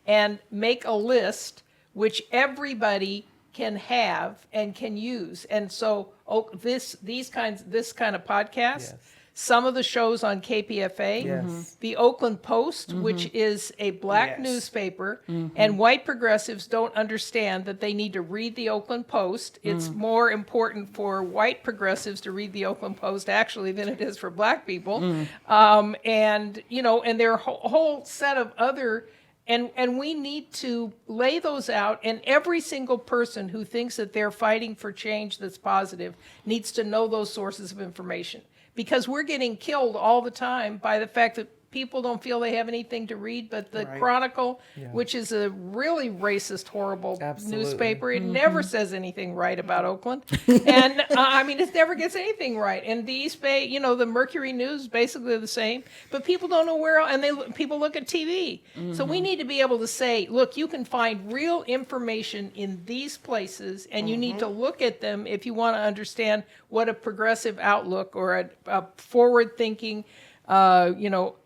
and make a list which everybody can have and can use. And so this kind of podcast, some of the shows on KPFA, the Oakland Post, which is a black newspaper, and white progressives don't understand that they need to read the Oakland Post. It's more important for white progressives to read the Oakland Post actually than it is for black people. And there are a whole set of other. And we need to lay those out, and every single person who thinks that they're fighting for change that's positive needs to know those sources of information, because we're getting killed all the time by the fact that people don't feel they have anything to read but the Chronicle, which is a really racist, horrible newspaper. It never says anything right about Oakland. And it never gets anything right. And the East Bay, the Mercury News, basically the same. But people don't know where, and people look at TV. So we need to be able to say, look, you can find real information in these places, and you need to look at them if you want to understand what a progressive outlook or a forward-thinking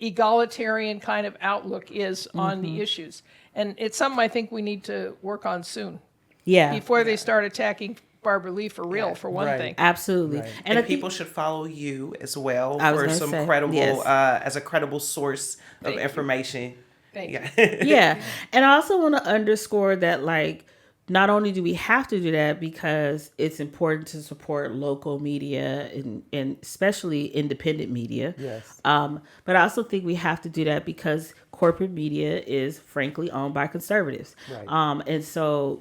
egalitarian kind of outlook is on the issues. And it's something I think we need to work on soon. Yeah. Before they start attacking Barbara Lee for real, for one Right. thing. Absolutely. Right. And I think people should follow you as well I was for gonna some say, credible, yes. as a credible source of Thank you. information. Thank you. yeah. And I also want to underscore that, like, not only do we have to do that because it's important to support local media and especially independent media. Yes. But I also think we have to do that because corporate media is frankly owned by conservatives. Right. And so,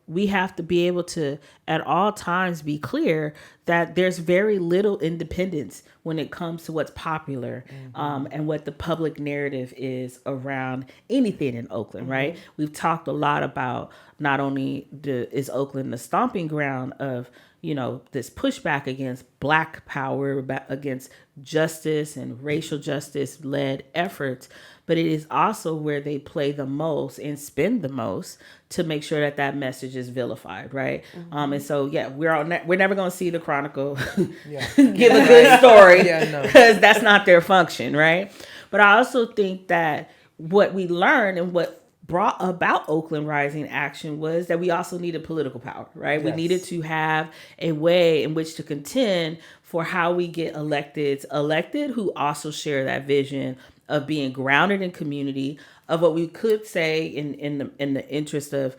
we have to be able to at all times be clear that there's very little independence when it comes to what's popular and what the public narrative is around anything in Oakland, right? We've talked a lot about not only is Oakland the stomping ground of, this pushback against Black power, against justice and racial justice led efforts, but it is also where they play the most and spend the most to make sure that that message is vilified, right? And so, we're never going to see the Chronicle give a good story because that's not their function, right? But I also think that what we learned and what brought about Oakland Rising Action was that we also needed political power, right? Yes. We needed to have a way in which to contend for how we get elected who also share that vision of being grounded in community, of what we could say in the interest of,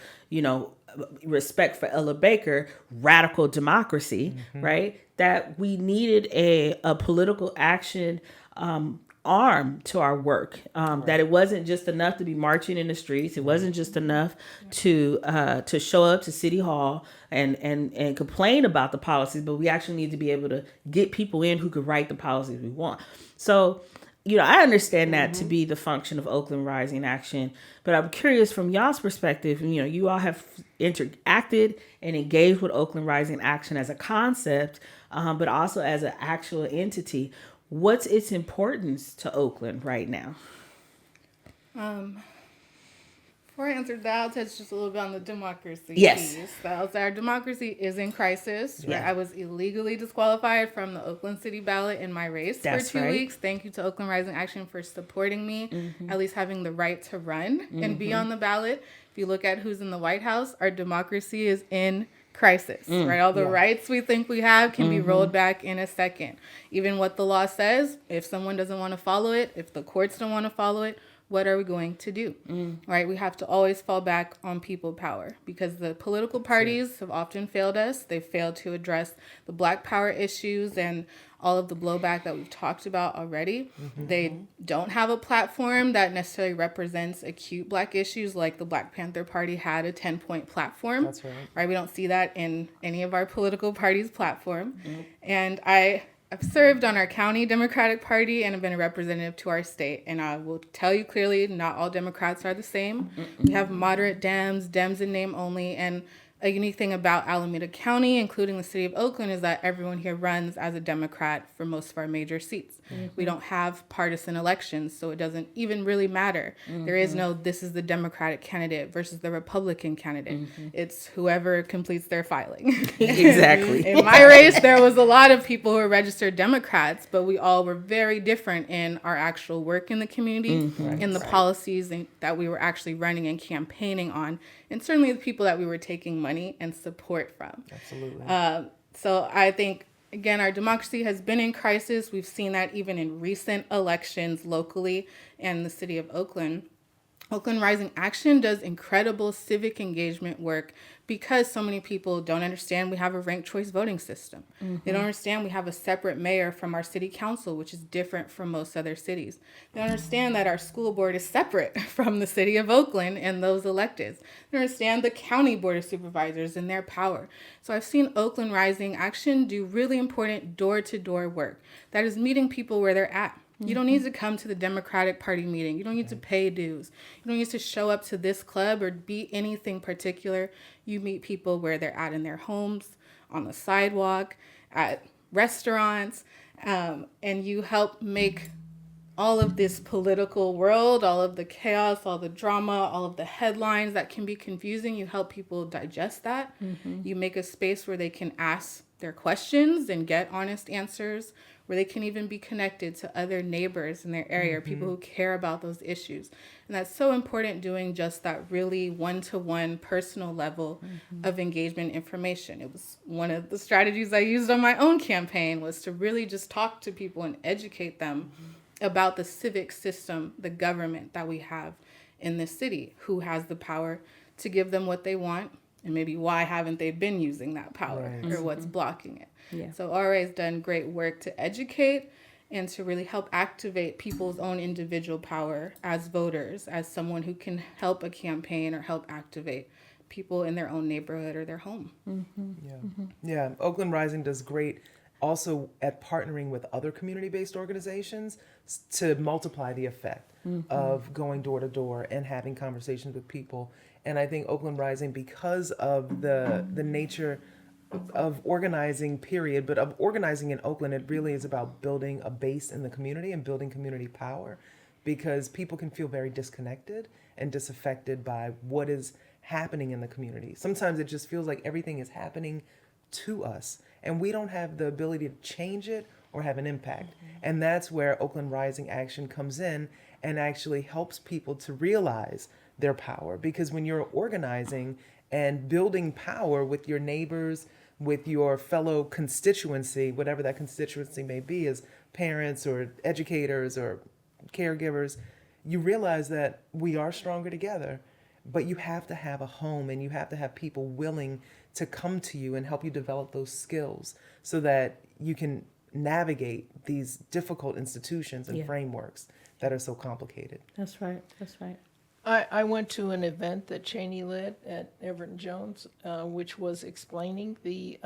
respect for Ella Baker, radical democracy, right? That we needed a political action arm to our work, that it wasn't just enough to be marching in the streets. It wasn't just enough to show up to City Hall and complain about the policies, but we actually need to be able to get people in who could write the policies we want. So, I understand that to be the function of Oakland Rising Action, but I'm curious from y'all's perspective, you all have interacted and engaged with Oakland Rising Action as a concept, but also as an actual entity. What's its importance to Oakland right now? Before I answer that, I'll touch just a little bit on the democracy Yes. piece. So our democracy is in crisis. Yeah. I was illegally disqualified from the Oakland City ballot in my race That's for 2 right. weeks. Thank you to Oakland Rising Action for supporting me, at least having the right to run and be on the ballot. If you look at who's in the White House, our democracy is in crisis, right? All the rights we think we have can be rolled back in a second. Even what the law says, if someone doesn't want to follow it, if the courts don't want to follow it, what are we going to do? Right? We have to always fall back on people power because the political parties have often failed us. They've failed to address the Black power issues and all of the blowback that we've talked about already. They don't have a platform that necessarily represents acute Black issues like the Black Panther Party had a 10-point platform. That's right. We don't see that in any of our political parties' platform. And I've served on our county Democratic Party and have been a representative to our state. And I will tell you clearly, not all Democrats are the same. We have moderate Dems in name only. And a unique thing about Alameda County, including the city of Oakland, is that everyone here runs as a Democrat for most of our major seats. We don't have partisan elections, so it doesn't even really matter. There is no, this is the Democratic candidate versus the Republican candidate. It's whoever completes their filing. Exactly. In my race, there was a lot of people who were registered Democrats, but we all were very different in our actual work in the community, in the policies that we were actually running and campaigning on, and certainly the people that we were taking money and support from. Absolutely. So I think, again, our democracy has been in crisis. We've seen that even in recent elections locally and the city of Oakland. Oakland Rising Action does incredible civic engagement work because so many people don't understand we have a ranked choice voting system. They don't understand we have a separate mayor from our city council, which is different from most other cities. They don't understand that our school board is separate from the city of Oakland and those electeds. They don't understand the county board of supervisors and their power. So I've seen Oakland Rising Action do really important door-to-door work that is meeting people where they're at. You don't need to come to the Democratic Party meeting. You don't need to pay dues. You don't need to show up to this club or be anything particular. You meet people where they're at in their homes, on the sidewalk, at restaurants, and you help make all of this political world, all of the chaos, all the drama, all of the headlines that can be confusing. You help people digest that. You make a space where they can ask their questions and get honest answers, where they can even be connected to other neighbors in their area, people who care about those issues. And that's so important, doing just that really one-to-one personal level of engagement information. It was one of the strategies I used on my own campaign, was to really just talk to people and educate them about the civic system, the government that we have in this city, who has the power to give them what they want, and maybe why haven't they been using that power, or what's blocking it. Yeah. So RA's done great work to educate and to really help activate people's own individual power as voters, as someone who can help a campaign or help activate people in their own neighborhood or their home. Yeah, Oakland Rising does great also at partnering with other community-based organizations to multiply the effect of going door to door and having conversations with people. And I think Oakland Rising, because of the nature of organizing, period, but of organizing in Oakland, it really is about building a base in the community and building community power, because people can feel very disconnected and disaffected by what is happening in the community. Sometimes it just feels like everything is happening to us, and we don't have the ability to change it or have an impact. And that's where Oakland Rising Action comes in and actually helps people to realize their power. Because when you're organizing and building power with your neighbors, with your fellow constituency, whatever that constituency may be, as parents or educators or caregivers, you realize that we are stronger together. But you have to have a home, and you have to have people willing to come to you and help you develop those skills so that you can navigate these difficult institutions and frameworks that are so complicated. That's right. That's right. I went to an event that Chaney led at Everett and Jones, which was explaining the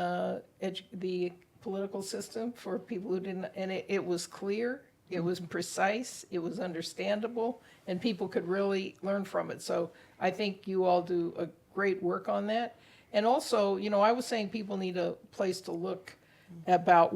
political system for people who didn't, and it was clear, it was precise, it was understandable, and people could really learn from it. So I think you all do a great work on that. And also, I was saying people need a place to look about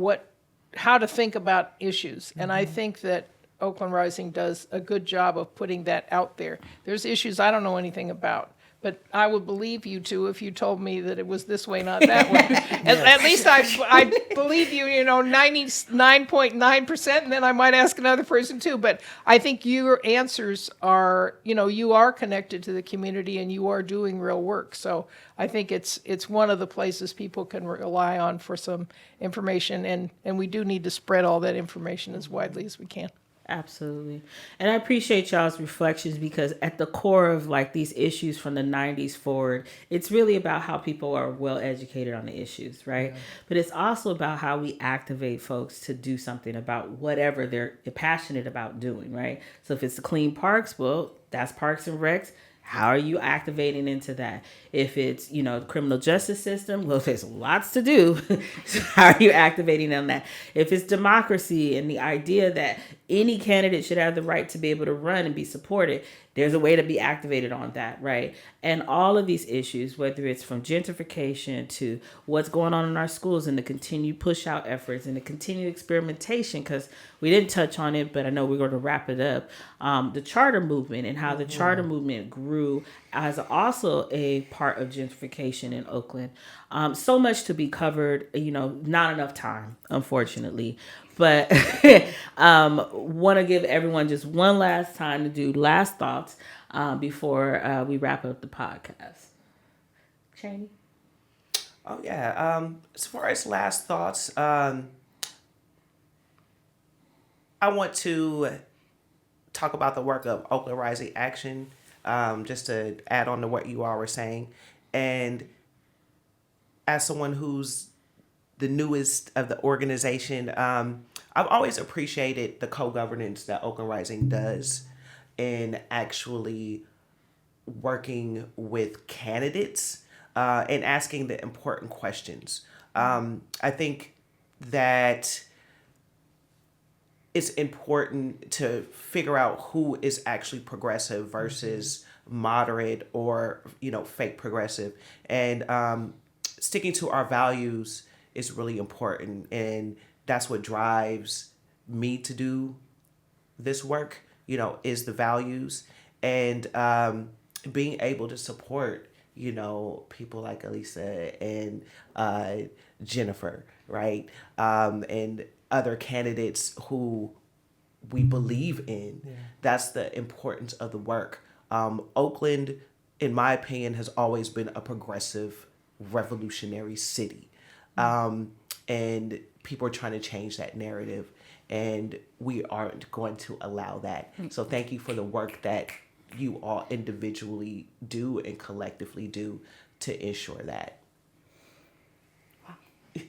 how to think about issues. And I think that Oakland Rising does a good job of putting that out there. There's issues I don't know anything about, but I would believe you two if you told me that it was this way, not that way. At least I believe you, 99.9%, and then I might ask another person too. But I think your answers are, you are connected to the community and you are doing real work. So I think it's one of the places people can rely on for some information, and we do need to spread all that information as widely as we can. Absolutely. And I appreciate y'all's reflections, because at the core of these issues from the 90s forward, it's really about how people are well educated on the issues, right? Yeah. But it's also about how we activate folks to do something about whatever they're passionate about doing, right? So if it's the clean parks, well, that's Parks and Recs. How are you activating into that? If it's, the criminal justice system, well, there's lots to do. So how are you activating on that? If it's democracy and the idea that any candidate should have the right to be able to run and be supported, there's a way to be activated on that, right? And all of these issues, whether it's from gentrification to what's going on in our schools and the continued push out efforts and the continued experimentation, because we didn't touch on it, but I know we're going to wrap it up. The charter movement and how the charter movement grew as also a part of gentrification in Oakland. So much to be covered, not enough time, unfortunately. But want to give everyone just one last time to do last thoughts before we wrap up the podcast. Chaney? Oh, yeah. As far as last thoughts, I want to talk about the work of Oakland Rising Action, just to add on to what you all were saying. And as someone who's the newest of the organization, I've always appreciated the co-governance that Oakland Rising does in actually working with candidates and asking the important questions. I think that it's important to figure out who is actually progressive versus moderate or, fake progressive. And sticking to our values is really important. And that's what drives me to do this work, is the values. And being able to support, people like Allyssa and Jennifer, right? And other candidates who we believe in. That's the importance of the work. Oakland, in my opinion, has always been a progressive, revolutionary city. And people are trying to change that narrative, and we aren't going to allow that. So thank you for the work that you all individually do and collectively do to ensure that. This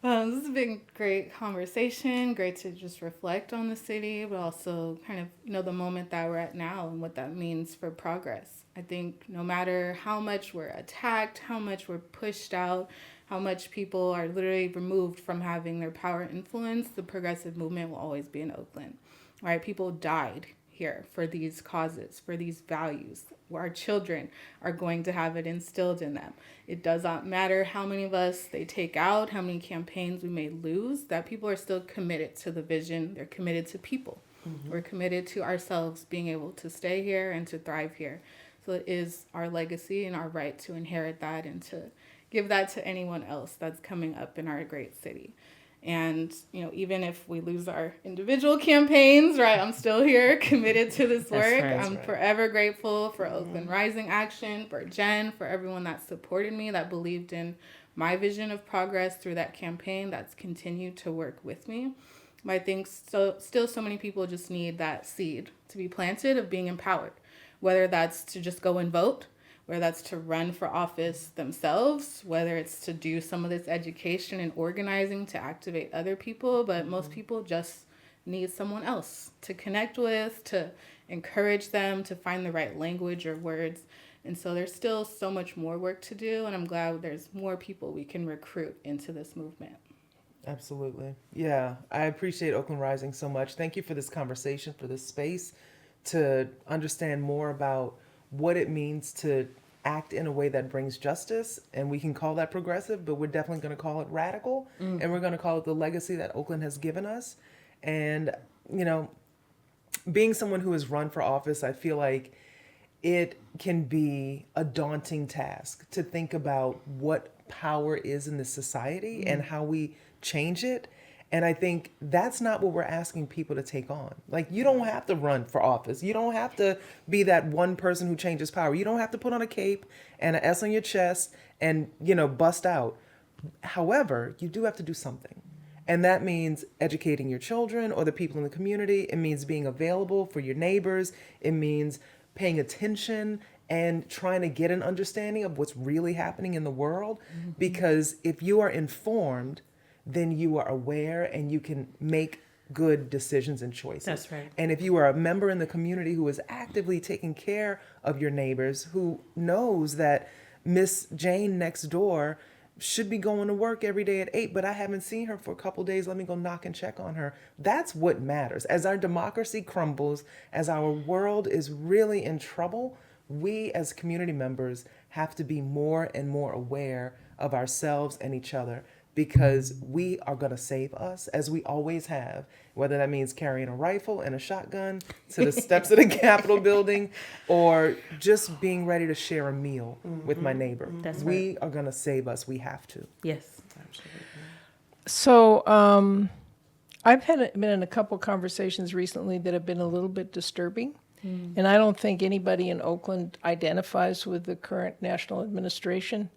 has been a great conversation, great to just reflect on the city, but also kind of, the moment that we're at now and what that means for progress. I think no matter how much we're attacked, how much we're pushed out, how much people are literally removed from having their power and influence, the progressive movement will always be in Oakland. Right? People died here for these causes, for these values. Our children are going to have it instilled in them. It does not matter how many of us they take out, how many campaigns we may lose, that people are still committed to the vision. They're committed to people. We're committed to ourselves being able to stay here and to thrive here. So it is our legacy and our right to inherit that and to give that to anyone else that's coming up in our great city. And, even if we lose our individual campaigns, right, I'm still here committed to this work. I'm forever grateful for Oakland Rising Action, for Jen, for everyone that supported me, that believed in my vision of progress through that campaign, that's continued to work with me. But I think still so many people just need that seed to be planted of being empowered, whether that's to just go and vote, whether that's to run for office themselves, whether it's to do some of this education and organizing to activate other people. But most people just need someone else to connect with, to encourage them, to find the right language or words. And so there's still so much more work to do, and I'm glad there's more people we can recruit into this movement. Absolutely. Yeah, I appreciate Oakland Rising so much. Thank you for this conversation, for this space to understand more about what it means to act in a way that brings justice. And we can call that progressive, but we're definitely going to call it radical. And we're going to call it the legacy that Oakland has given us. And, being someone who has run for office, I feel like it can be a daunting task to think about what power is in this society and how we change it. And I think that's not what we're asking people to take on. Like, you don't have to run for office. You don't have to be that one person who changes power. You don't have to put on a cape and an S on your chest and, bust out. However, you do have to do something. And that means educating your children or the people in the community. It means being available for your neighbors. It means paying attention and trying to get an understanding of what's really happening in the world. Because if you are informed, then you are aware and you can make good decisions and choices. That's right. And if you are a member in the community who is actively taking care of your neighbors, who knows that Miss Jane next door should be going to work every day at 8, but I haven't seen her for a couple days, let me go knock and check on her. That's what matters. As our democracy crumbles, as our world is really in trouble, we as community members have to be more and more aware of ourselves and each other, because we are going to save us, as we always have, whether that means carrying a rifle and a shotgun to the steps of the Capitol building or just being ready to share a meal with my neighbor. That's we right. are going to save us. We have to. Yes. Absolutely. So I've been in a couple conversations recently that have been a little bit disturbing. And I don't think anybody in Oakland identifies with the current national administration.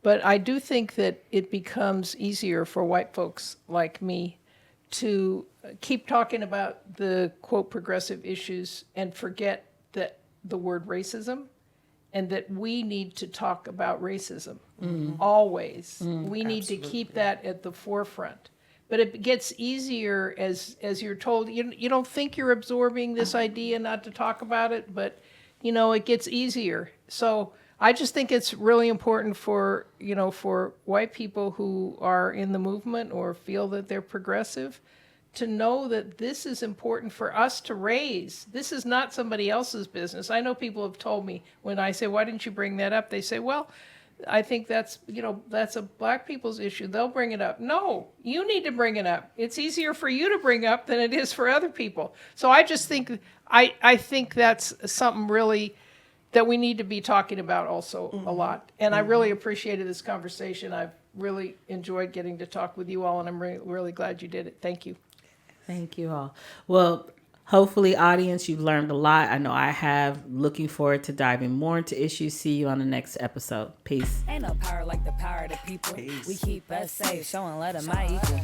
But I do think that it becomes easier for white folks like me to keep talking about the, quote, progressive issues and forget that the word racism, and that we need to talk about racism always. We need to keep that at the forefront. But it gets easier as you're told. You don't think you're absorbing this idea not to talk about it, but, it gets easier. So I just think it's really important for white people who are in the movement or feel that they're progressive to know that this is important for us to raise. This is not somebody else's business. I know people have told me when I say, why didn't you bring that up? They say, well, I think that's a black people's issue. They'll bring it up. No, you need to bring it up. It's easier for you to bring up than it is for other people. So I just think, I think that's something really that we need to be talking about also a lot. And I really appreciated this conversation. really enjoyed getting to talk with you all, and I'm really glad you did it. Thank you. Thank you all. Well, hopefully, audience, you've learned a lot. I know I have. Looking forward to diving more into issues. See you on the next episode. Peace. Ain't no power like the power of the people. Peace. We keep us safe, showing love to my equal.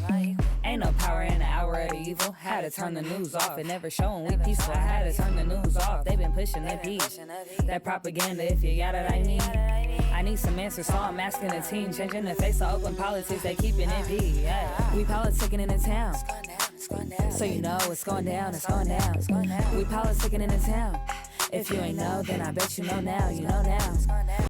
Ain't no power in the hour of the evil. Had to turn the news off and never showing we peaceful. Had to turn the news off. They been pushing the peace. That propaganda, if you got it, I need some answers, so I'm asking the team. Changing the face of Oakland politics, they keeping it P. Yeah. We politicking in the town. So you know it's going down, it's going down. We politicking in the town. If you ain't know, then I bet you know now, you know now.